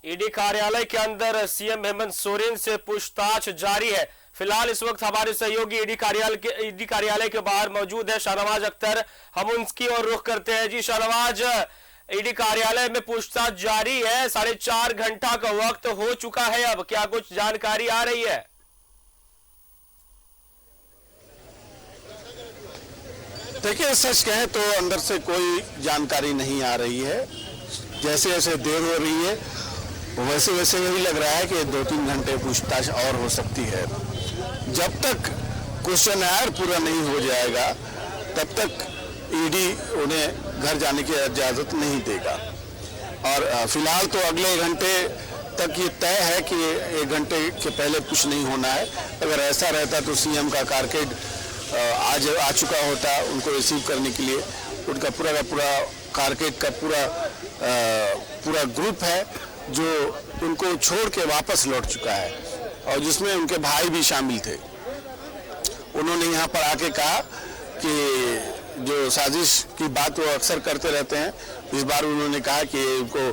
ED कार्यालय के अंदर सीएम हेमंत सोरेन से पूछताछ जारी है। फिलहाल इस वक्त हमारे सहयोगी ईडी कार्यालय के बाहर मौजूद है शाहनवाज अख्तर। हम उनकी ओर रुख करते हैं। जी शाहनवाज, ईडी कार्यालय में पूछताछ जारी है, 4.5 घंटा का वक्त हो चुका है, अब क्या कुछ जानकारी आ रही है? देखिए, सच कहें तो अंदर से कोई जानकारी नहीं आ रही है। जैसे जैसे देर हो रही है वैसे वैसे यही लग रहा है कि 2-3 घंटे पूछताछ और हो सकती है। जब तक क्वेश्चन पूरा नहीं हो जाएगा तब तक ईडी उन्हें घर जाने की इजाज़त नहीं देगा। और फिलहाल तो अगले घंटे तक ये तय है कि 1 घंटे के पहले कुछ नहीं होना है। अगर ऐसा रहता तो सीएम का कारकेड आज आ चुका होता उनको रिसीव करने के लिए। उनका पूरा कारकेड का पूरा ग्रुप है जो उनको छोड़ के वापस लौट चुका है और जिसमें उनके भाई भी शामिल थे। उन्होंने यहाँ पर आके कहा कि जो साजिश की बात वो अक्सर करते रहते हैं, इस बार उन्होंने कहा कि उनको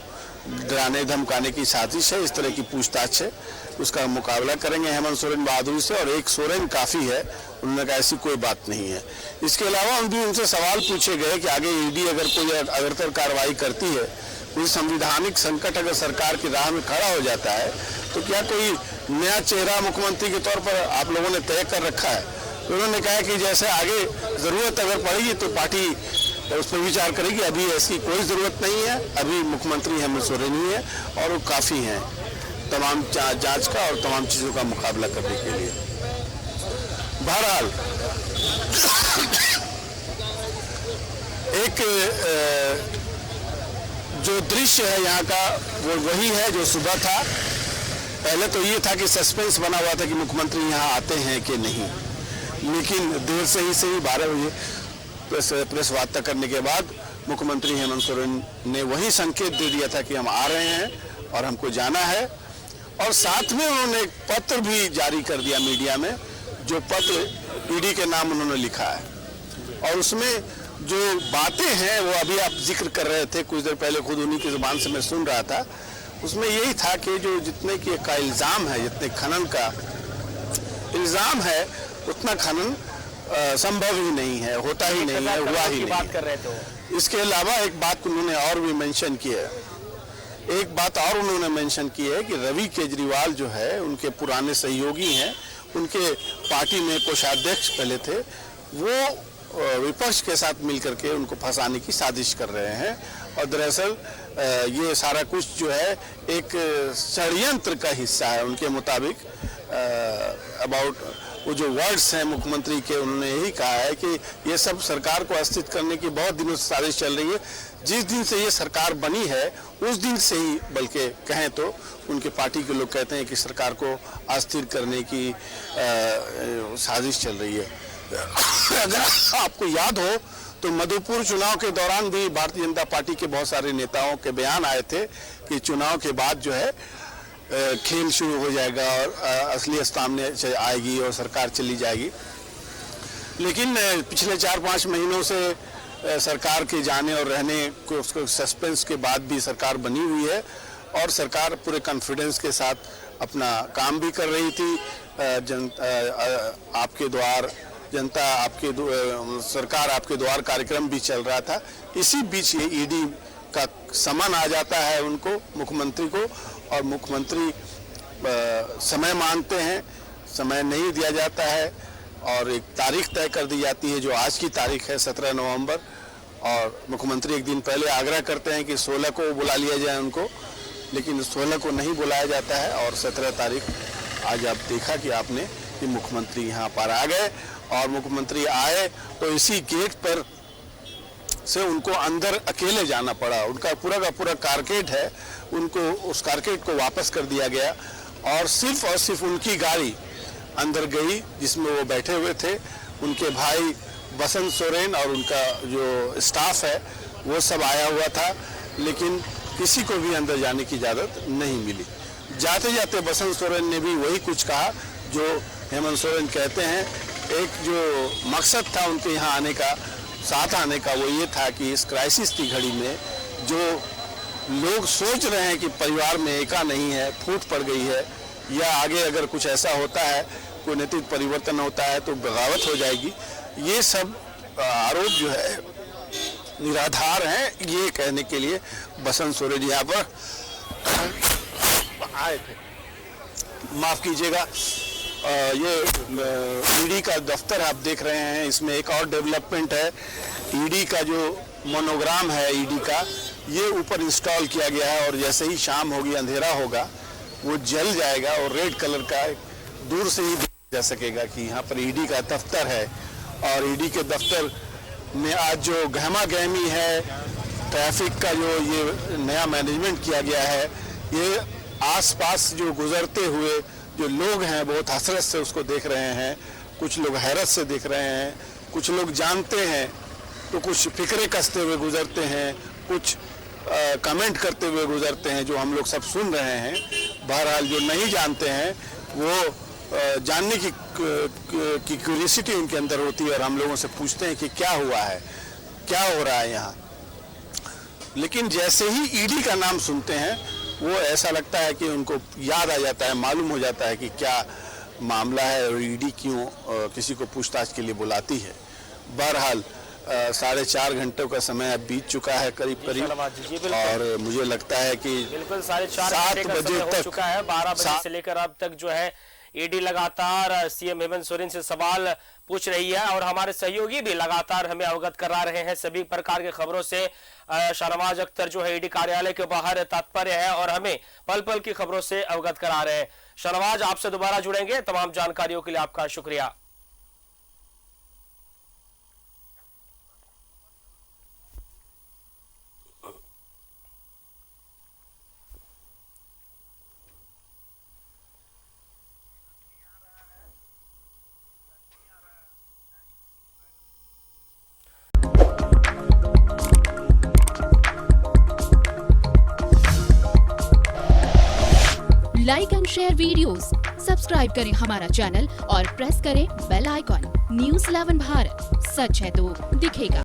डराने धमकाने की साजिश है, इस तरह की पूछताछ है, उसका मुकाबला करेंगे हेमंत सोरेन बहादुरी से और एक सोरेन काफ़ी है। उन्होंने कहा ऐसी कोई बात नहीं है। इसके अलावा उनसे सवाल पूछे गए कि आगे ईडी अगर कोई अगरतर कार्रवाई करती है, कोई संविधानिक संकट अगर सरकार की राह में खड़ा हो जाता है तो क्या कोई नया चेहरा मुख्यमंत्री के तौर पर आप लोगों ने तय कर रखा है? तो उन्होंने कहा कि जैसे आगे ज़रूरत अगर पड़ेगी तो पार्टी उस पर विचार करेगी। अभी ऐसी कोई ज़रूरत नहीं है। अभी मुख्यमंत्री हेमंत सोरेन ही है और वो काफ़ी हैं तमाम जांच का और तमाम चीज़ों का मुकाबला करने के लिए। बहरहाल एक जो दृश्य है यहाँ का वो वही है जो सुबह था। पहले तो ये था कि सस्पेंस बना हुआ था कि मुख्यमंत्री यहाँ आते हैं कि नहीं, लेकिन देर से ही 12 बजे प्रेस वार्ता करने के बाद मुख्यमंत्री हेमंत सोरेन ने वही संकेत दे दिया था कि हम आ रहे हैं और हमको जाना है। और साथ में उन्होंने एक पत्र भी जारी कर दिया मीडिया में, जो पत्र ईडी के नाम उन्होंने लिखा है और उसमें जो बातें हैं वो अभी आप जिक्र कर रहे थे कुछ देर पहले, खुद उन्हीं की जुबान से मैं सुन रहा था। उसमें यही था कि जो जितने की का इल्ज़ाम है, जितने खनन का इल्ज़ाम है उतना खनन संभव ही नहीं है, होता ही नहीं है, हुआ ही बात कर रहे थे। इसके अलावा एक बात उन्होंने और भी मेंशन की है, एक बात और उन्होंने मेंशन की है कि रवि केजरीवाल जो है उनके पुराने सहयोगी हैं, उनके पार्टी में कोषाध्यक्ष पहले थे, वो विपक्ष के साथ मिलकर के उनको फंसाने की साजिश कर रहे हैं। और दरअसल ये सारा कुछ जो है एक षड्यंत्र का हिस्सा है उनके मुताबिक। अबाउट वो जो वर्ड्स हैं मुख्यमंत्री के, उन्होंने यही कहा है कि ये सब सरकार को अस्थिर करने की बहुत दिनों से साजिश चल रही है। जिस दिन से ये सरकार बनी है उस दिन से ही, बल्कि कहें तो उनके पार्टी के लोग कहते हैं कि सरकार को अस्थिर करने की साजिश चल रही है। अगर आपको याद हो तो मधुपुर चुनाव के दौरान भी भारतीय जनता पार्टी के बहुत सारे नेताओं के बयान आए थे कि चुनाव के बाद जो है खेल शुरू हो जाएगा और असलियत सामने आएगी और सरकार चली जाएगी। लेकिन पिछले 4-5 महीनों से सरकार के जाने और रहने को उसको सस्पेंस के बाद भी सरकार बनी हुई है और सरकार पूरे कॉन्फिडेंस के साथ अपना काम भी कर रही थी। आपके द्वार जनता आपके सरकार आपके द्वार कार्यक्रम भी चल रहा था। इसी बीच ये ईडी का समन आ जाता है उनको, मुख्यमंत्री को, और मुख्यमंत्री समय मांगते हैं, समय नहीं दिया जाता है और एक तारीख तय कर दी जाती है जो आज की तारीख है 17 नवंबर। और मुख्यमंत्री एक दिन पहले आग्रह करते हैं कि 16 को बुला लिया जाए उनको, लेकिन 16 को नहीं बुलाया जाता है और 17 तारीख आज आप देखा कि आपने कि मुख्यमंत्री यहाँ पर आ गए। और मुख्यमंत्री आए तो इसी गेट पर से उनको अंदर अकेले जाना पड़ा। उनका पूरा का पूरा कारकेड है, उनको उस कारकेड को वापस कर दिया गया और सिर्फ उनकी गाड़ी अंदर गई जिसमें वो बैठे हुए थे। उनके भाई बसंत सोरेन और उनका जो स्टाफ है वो सब आया हुआ था, लेकिन किसी को भी अंदर जाने की इजाज़त नहीं मिली। जाते जाते बसंत सोरेन ने भी वही कुछ कहा जो हेमंत सोरेन कहते हैं। एक जो मकसद था उनके यहाँ आने का, साथ आने का, वो ये था कि इस क्राइसिस की घड़ी में जो लोग सोच रहे हैं कि परिवार में एका नहीं है, फूट पड़ गई है, या आगे अगर कुछ ऐसा होता है, कोई नैतिक परिवर्तन होता है तो बगावत हो जाएगी। ये सब आरोप जो है निराधार हैं, ये कहने के लिए बसंत सोरेन यहाँ पर आए थे। माफ कीजिएगा, ये ईडी का दफ्तर आप देख रहे हैं, इसमें एक और डेवलपमेंट है। ईडी का जो मोनोग्राम है ईडी का, ये ऊपर इंस्टॉल किया गया है और जैसे ही शाम होगी, अंधेरा होगा, वो जल जाएगा और रेड कलर का दूर से ही देखा जा सकेगा कि यहाँ पर ईडी का दफ्तर है। और ईडी के दफ्तर में आज जो गहमा गहमी है, ट्रैफिक का जो ये नया मैनेजमेंट किया गया है, ये आसपास जो गुजरते हुए जो लोग हैं बहुत हसरत से उसको देख रहे हैं, कुछ लोग हैरत से देख रहे हैं, कुछ लोग जानते हैं तो कुछ फिक्रे कसते हुए गुजरते हैं, कुछ कमेंट करते हुए गुजरते हैं, जो हम लोग सब सुन रहे हैं। बहरहाल जो नहीं जानते हैं वो जानने की क्यूरियोसिटी उनके अंदर होती है और हम लोगों से पूछते हैं कि क्या हुआ है, क्या हो रहा है यहाँ। लेकिन जैसे ही ईडी का नाम सुनते हैं वो ऐसा लगता है कि उनको याद आ जाता है, मालूम हो जाता है कि क्या मामला है और ईडी क्यों किसी को पूछताछ के लिए बुलाती है। बहरहाल 4.5 घंटों का समय अब बीत चुका है करीब और मुझे लगता है कि बिल्कुल 4:30 बजे हो चुका है। 12 बजे से लेकर अब तक जो है ईडी लगातार सीएम हेमंत सोरेन से सवाल पूछ रही है और हमारे सहयोगी भी लगातार हमें अवगत करा रहे हैं सभी प्रकार के खबरों से। शाहनवाज अख्तर जो है ईडी कार्यालय के बाहर तत्पर है और हमें पल पल की खबरों से अवगत करा रहे हैं। शाहनवाज, आपसे दोबारा जुड़ेंगे। तमाम जानकारियों के लिए आपका शुक्रिया। Like and share videos, subscribe करें हमारा चैनल और प्रेस करें बेल आइकॉन। न्यूज़ 11 भारत, सच है तो दिखेगा।